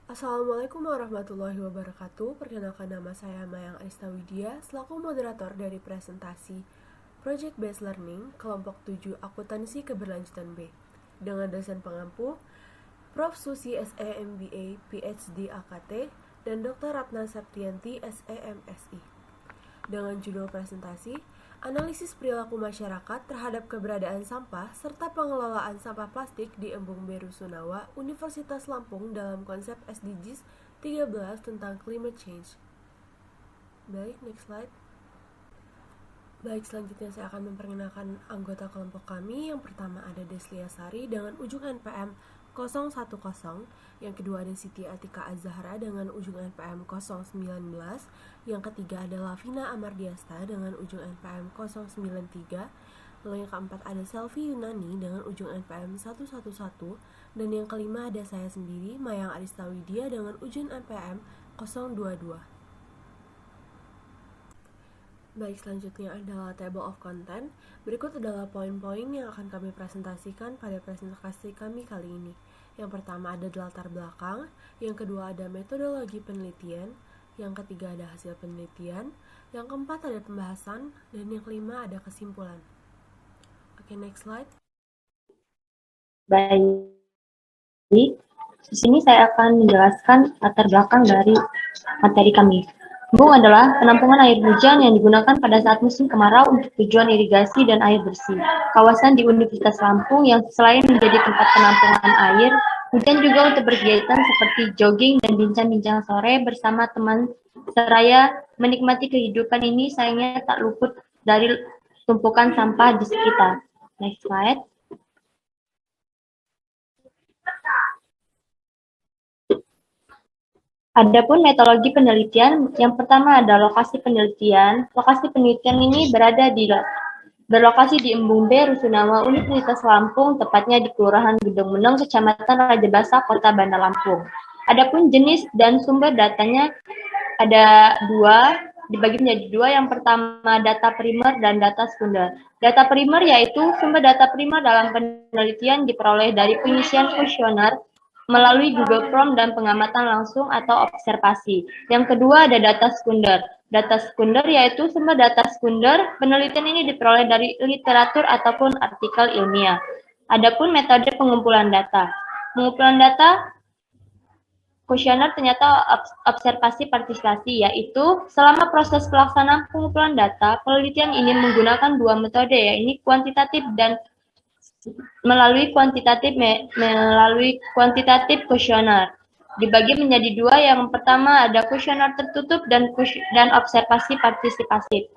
Assalamualaikum warahmatullahi wabarakatuh. Perkenalkan, nama saya Mayang Arista Widya selaku moderator dari presentasi Project Based Learning kelompok 7 Akuntansi Keberlanjutan B dengan dosen pengampu Prof. Susi SE MBA PhD AKT dan Dr. Ratna Septianti SE MSI. Dengan judul presentasi Analisis Perilaku Masyarakat Terhadap Keberadaan Sampah serta Pengelolaan Sampah Plastik di Embung B Rusunawa, Universitas Lampung dalam konsep SDGs 13 tentang climate change. Baik, next slide. Baik, selanjutnya saya akan memperkenalkan anggota kelompok kami. Yang pertama ada Deslia Sari dengan ujung NPM 010, yang kedua ada Siti Atika Azahra dengan ujung NPM 019, yang ketiga ada Lavina Amardiasta dengan ujung NPM 093, lalu yang keempat ada Selvi Yunani dengan ujung NPM 111, dan yang kelima ada saya sendiri, Mayang Arista Widya dengan ujung NPM 022. Baik, selanjutnya adalah table of content. Berikut adalah poin-poin yang akan kami presentasikan pada presentasi kami kali ini. Yang pertama ada latar belakang, yang kedua ada metodologi penelitian, yang ketiga ada hasil penelitian, yang keempat ada pembahasan, dan yang kelima ada kesimpulan. Oke, next slide. Baik, di sini saya akan menjelaskan latar belakang dari materi kami. Embung adalah penampungan air hujan yang digunakan pada saat musim kemarau untuk tujuan irigasi dan air bersih. Kawasan di Universitas Lampung yang selain menjadi tempat penampungan air hujan juga untuk berkegiatan seperti jogging dan bincang-bincang sore bersama teman seraya. Menikmati kehidupan ini sayangnya tak luput dari tumpukan sampah di sekitar. Next slide. Adapun metodologi penelitian, yang pertama ada lokasi penelitian. Lokasi penelitian ini berlokasi di Embung B, Rusunawa, Universitas Lampung, tepatnya di Kelurahan Gedung Meneng, Kecamatan Raja Basa, Kota Bandar Lampung. Adapun jenis dan sumber datanya ada dibagi menjadi dua. Yang pertama data primer dan data sekunder. Data primer yaitu sumber data primer dalam penelitian diperoleh dari pengisian kuesioner melalui Google Form dan pengamatan langsung atau observasi. Yang kedua ada data sekunder. Data sekunder yaitu sumber data sekunder. Penelitian ini diperoleh dari literatur ataupun artikel ilmiah. Adapun metode pengumpulan data. Pengumpulan data kuesioner ternyata observasi partisipasi, yaitu selama proses pelaksanaan pengumpulan data, penelitian ini menggunakan dua metode, yaitu kuantitatif dan melalui kuantitatif kuesioner. Dibagi menjadi dua, yang pertama ada kuesioner tertutup dan observasi partisipasi.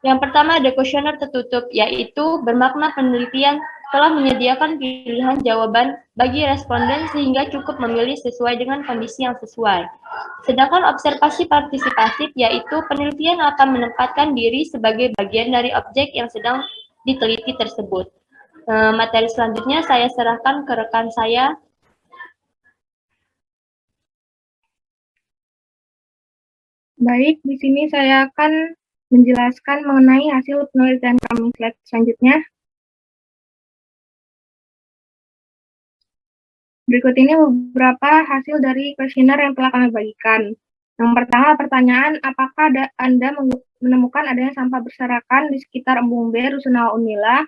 Yang pertama ada kuesioner tertutup, yaitu bermakna penelitian telah menyediakan pilihan jawaban bagi responden sehingga cukup memilih sesuai dengan kondisi yang sesuai. Sedangkan observasi partisipatif yaitu penelitian akan menempatkan diri sebagai bagian dari objek yang sedang diteliti tersebut. Materi selanjutnya saya serahkan ke rekan saya. Baik, di sini saya akan menjelaskan mengenai hasil penelitian kami. Slide selanjutnya. Berikut ini beberapa hasil dari kuesioner yang telah kami bagikan. Yang pertama, pertanyaan, apakah Anda menemukan adanya sampah berserakan di sekitar Embung B, Rusunawa, Unila?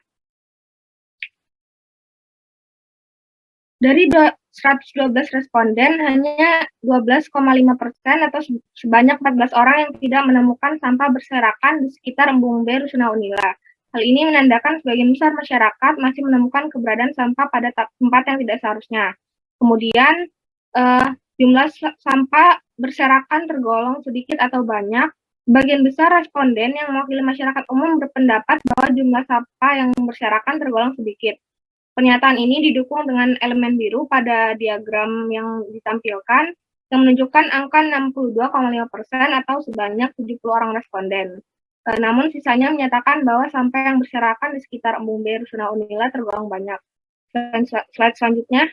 Dari 112 responden, hanya 12,5% atau sebanyak 14 orang yang tidak menemukan sampah berserakan di sekitar Embung B, Rusunawa, Unila. Hal ini menandakan sebagian besar masyarakat masih menemukan keberadaan sampah pada tempat yang tidak seharusnya. Kemudian, jumlah sampah berserakan tergolong sedikit atau banyak. Sebagian besar responden yang mewakili masyarakat umum berpendapat bahwa jumlah sampah yang berserakan tergolong sedikit. Pernyataan ini didukung dengan elemen biru pada diagram yang ditampilkan yang menunjukkan angka 62,5% atau sebanyak 70 orang responden. Namun sisanya menyatakan bahwa sampah yang berserakan di sekitar Embung B, Rusunawa, Unila tergolong banyak. Slide selanjutnya.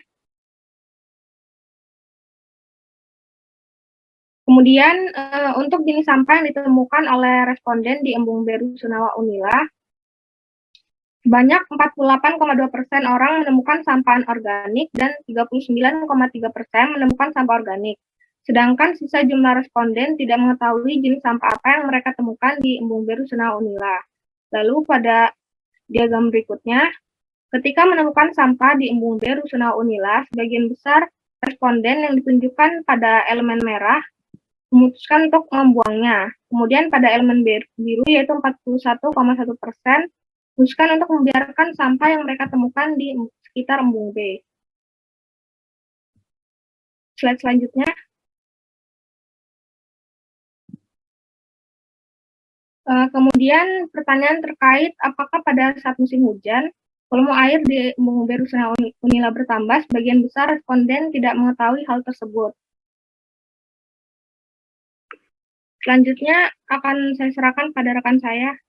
Kemudian untuk jenis sampah yang ditemukan oleh responden di Embung B, Rusunawa, Unila, Sebanyak 48,2% orang menemukan sampah anorganik dan 39,3% menemukan sampah organik. Sedangkan sisa jumlah responden tidak mengetahui jenis sampah apa yang mereka temukan di Embung B Rusunawa Unila. Lalu pada diagram berikutnya, ketika menemukan sampah di Embung B Rusunawa Unila, sebagian besar responden yang ditunjukkan pada elemen merah memutuskan untuk membuangnya. Kemudian pada elemen biru yaitu 41,1% memutuskan untuk membiarkan sampah yang mereka temukan di sekitar Embung B. Slide selanjutnya. Kemudian pertanyaan terkait apakah pada saat musim hujan, volume air di Embung B Rusunawa Unila bertambah, sebagian besar responden tidak mengetahui hal tersebut. Selanjutnya akan saya serahkan pada rekan saya.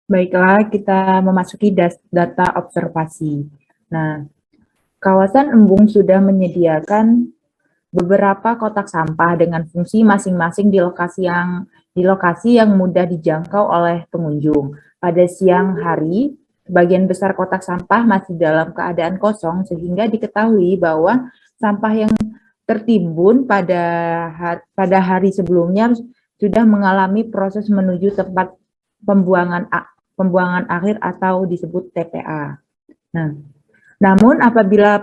Baiklah, kita memasuki data observasi. Nah, kawasan Embung sudah menyediakan beberapa kotak sampah dengan fungsi masing-masing di lokasi yang mudah dijangkau oleh pengunjung. Pada siang hari, sebagian besar kotak sampah masih dalam keadaan kosong sehingga diketahui bahwa sampah yang tertimbun pada hari sebelumnya sudah mengalami proses menuju tempat pembuangan akhir atau disebut TPA. Nah, namun apabila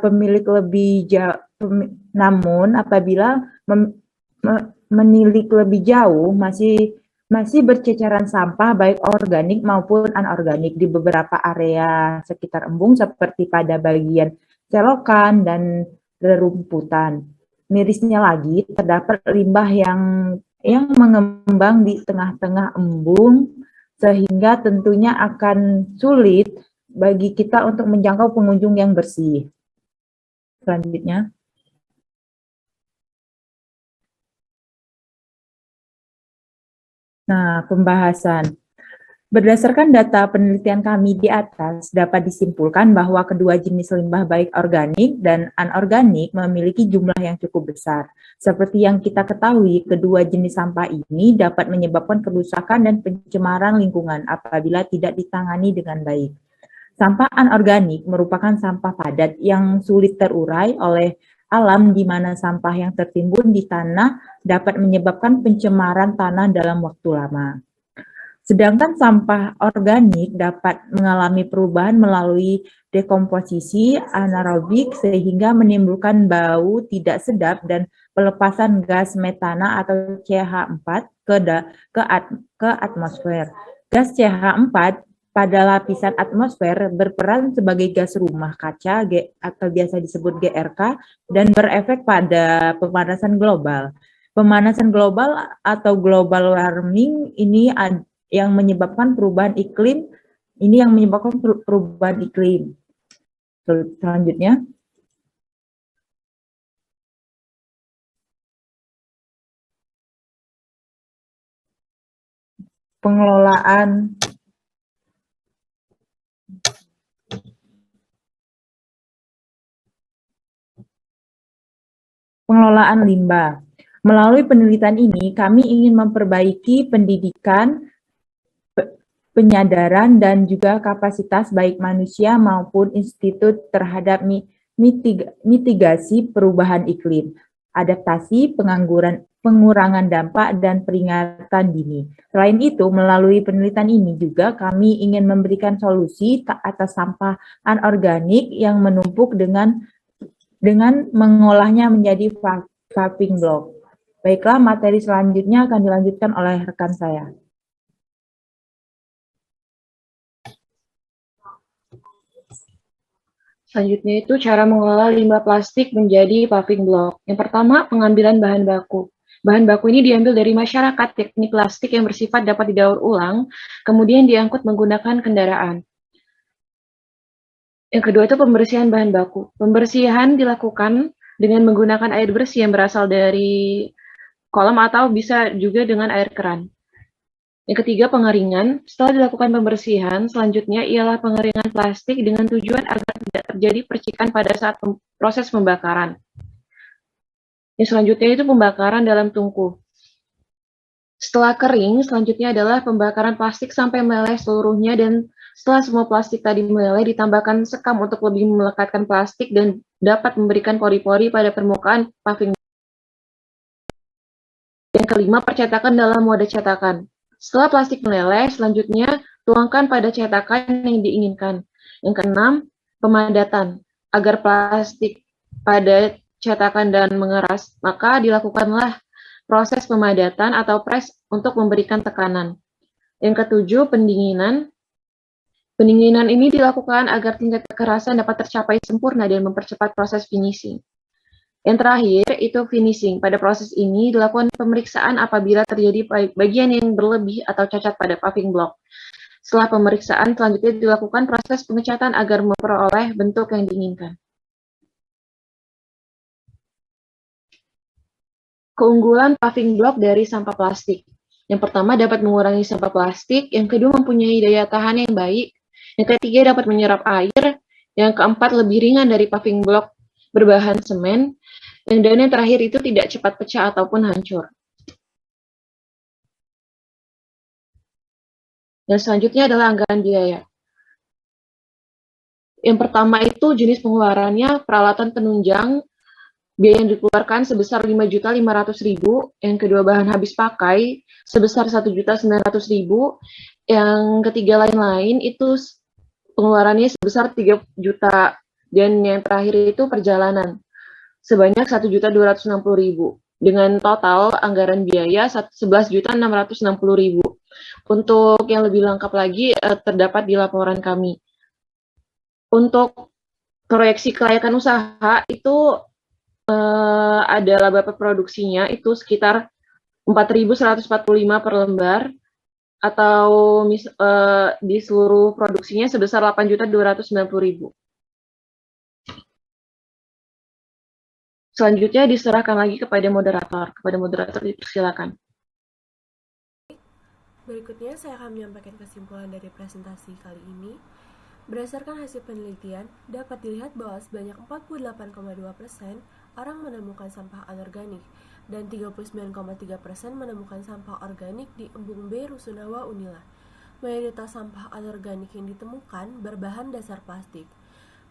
menilik lebih jauh masih berceceran sampah baik organik maupun anorganik di beberapa area sekitar Embung seperti pada bagian selokan dan rerumputan. Mirisnya lagi terdapat limbah yang mengembang di tengah-tengah embung sehingga tentunya akan sulit bagi kita untuk menjangkau pengunjung yang bersih. Selanjutnya. Nah, pembahasan. Berdasarkan data penelitian kami di atas, dapat disimpulkan bahwa kedua jenis limbah baik organik dan anorganik memiliki jumlah yang cukup besar. Seperti yang kita ketahui, kedua jenis sampah ini dapat menyebabkan kerusakan dan pencemaran lingkungan apabila tidak ditangani dengan baik. Sampah anorganik merupakan sampah padat yang sulit terurai oleh alam di mana sampah yang tertimbun di tanah dapat menyebabkan pencemaran tanah dalam waktu lama. Sedangkan sampah organik dapat mengalami perubahan melalui dekomposisi anaerobik sehingga menimbulkan bau tidak sedap dan pelepasan gas metana atau CH4 ke atmosfer. Gas CH4 pada lapisan atmosfer berperan sebagai gas rumah kaca atau biasa disebut GRK dan berefek pada pemanasan global. Pemanasan global atau global warming ini yang menyebabkan perubahan iklim, Selanjutnya. Pengelolaan limbah. Melalui penelitian ini, kami ingin memperbaiki pendidikan, penyadaran, dan juga kapasitas baik manusia maupun institut terhadap mitigasi perubahan iklim, adaptasi, pengurangan dampak, dan peringatan dini. Selain itu, melalui penelitian ini juga kami ingin memberikan solusi atas sampah anorganik yang menumpuk dengan mengolahnya menjadi paving block. Baiklah, materi selanjutnya akan dilanjutkan oleh rekan saya. Selanjutnya itu cara mengolah limbah plastik menjadi paving block. Yang pertama, pengambilan bahan baku. Bahan baku ini diambil dari masyarakat, yakni plastik yang bersifat dapat didaur ulang, kemudian diangkut menggunakan kendaraan. Yang kedua itu pembersihan bahan baku. Pembersihan dilakukan dengan menggunakan air bersih yang berasal dari kolam atau bisa juga dengan air keran. Yang ketiga, pengeringan. Setelah dilakukan pembersihan, selanjutnya ialah pengeringan plastik dengan tujuan agar tidak terjadi percikan pada saat proses pembakaran. Yang selanjutnya itu pembakaran dalam tungku. Setelah kering, selanjutnya adalah pembakaran plastik sampai meleleh seluruhnya, dan setelah semua plastik tadi meleleh, ditambahkan sekam untuk lebih melekatkan plastik dan dapat memberikan pori-pori pada permukaan paving. Yang kelima, percetakan dalam wadah cetakan. Setelah plastik meleleh, selanjutnya tuangkan pada cetakan yang diinginkan. Yang keenam, pemadatan. Agar plastik pada cetakan dan mengeras, maka dilakukanlah proses pemadatan atau press untuk memberikan tekanan. Yang ketujuh, pendinginan. Pendinginan ini dilakukan agar tingkat kekerasan dapat tercapai sempurna dan mempercepat proses finishing. Yang terakhir, itu finishing. Pada proses ini dilakukan pemeriksaan apabila terjadi bagian yang berlebih atau cacat pada paving block. Setelah pemeriksaan, selanjutnya dilakukan proses pengecatan agar memperoleh bentuk yang diinginkan. Keunggulan paving block dari sampah plastik. Yang pertama, dapat mengurangi sampah plastik. Yang kedua, mempunyai daya tahan yang baik. Yang ketiga, dapat menyerap air. Yang keempat, lebih ringan dari paving block berbahan semen. Dan yang terakhir itu tidak cepat pecah ataupun hancur. Dan selanjutnya adalah anggaran biaya. Yang pertama itu jenis pengeluarannya, peralatan penunjang, biaya yang dikeluarkan sebesar 5.500.000, yang kedua bahan habis pakai sebesar 1.900.000, yang ketiga lain-lain itu pengeluarannya sebesar 3 juta, dan yang terakhir itu perjalanan sebanyak 1.260.000, dengan total anggaran biaya 11.660.000. Untuk yang lebih lengkap lagi terdapat di laporan kami. Untuk proyeksi kelayakan usaha itu ada laba produksinya itu sekitar 4.145 per lembar, atau di seluruh produksinya sebesar 8.290.000. Selanjutnya diserahkan lagi kepada moderator. Kepada moderator dipersilakan. Berikutnya saya akan menyampaikan kesimpulan dari presentasi kali ini. Berdasarkan hasil penelitian, dapat dilihat bahwa sebanyak 48,2% orang menemukan sampah anorganik dan 39,3% menemukan sampah organik di Embung B Rusunawa Unila. Mayoritas sampah anorganik yang ditemukan berbahan dasar plastik.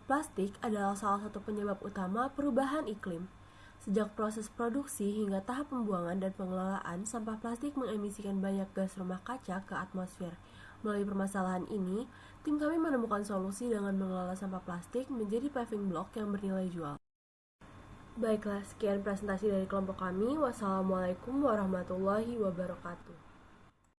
Plastik adalah salah satu penyebab utama perubahan iklim. Sejak proses produksi hingga tahap pembuangan dan pengelolaan, sampah plastik mengemisikan banyak gas rumah kaca ke atmosfer. Melalui permasalahan ini, tim kami menemukan solusi dengan mengelola sampah plastik menjadi paving block yang bernilai jual. Baiklah, sekian presentasi dari kelompok kami. Wassalamualaikum warahmatullahi wabarakatuh.